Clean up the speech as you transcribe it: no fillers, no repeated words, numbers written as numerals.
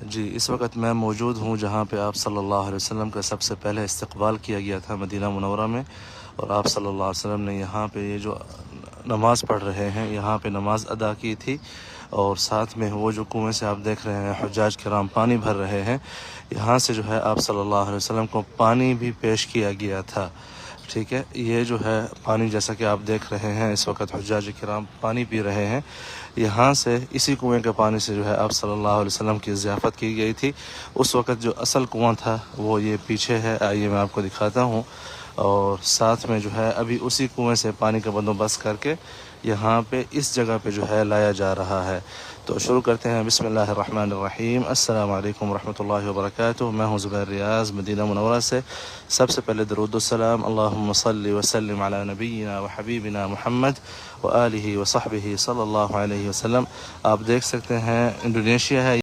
جی اس وقت میں موجود ہوں جہاں پہ آپ صلی اللہ علیہ وسلم کا سب سے پہلے استقبال کیا گیا تھا مدینہ منورہ میں، اور آپ صلی اللہ علیہ وسلم نے یہاں پہ یہ جو نماز پڑھ رہے ہیں یہاں پہ نماز ادا کی تھی، اور ساتھ میں وہ جو کنویں سے آپ دیکھ رہے ہیں حجاج کرام پانی بھر رہے ہیں، یہاں سے جو ہے آپ صلی اللہ علیہ وسلم کو پانی بھی پیش کیا گیا تھا۔ ٹھیک ہے، یہ جو ہے پانی جیسا کہ آپ دیکھ رہے ہیں اس وقت حجاج کرام پانی پی رہے ہیں، یہاں سے اسی کنویں کے پانی سے جو ہے آپ صلی اللہ علیہ وسلم کی ضیافت کی گئی تھی۔ اس وقت جو اصل کنواں تھا وہ یہ پیچھے ہے، آئیے میں آپ کو دکھاتا ہوں، اور ساتھ میں جو ہے ابھی اسی کنویں سے پانی کا بندوبست کر کے یہاں پہ اس جگہ پہ جو ہے لایا جا رہا ہے۔ تو شروع کرتے ہیں، بسم اللہ الرحمن الرحیم۔ السلام علیکم ورحمۃ اللہ وبرکاتہ۔ میں ہوں زبیر ریاض مدینہ منورہ سے۔ سب سے پہلے درود السلام، اللہم صلی وسلم علی نبینا و حبیبنا محمد و آلہ و صحبہ صلی اللہ علیہ وسلم۔ آپ دیکھ سکتے ہیں انڈونیشیا ہے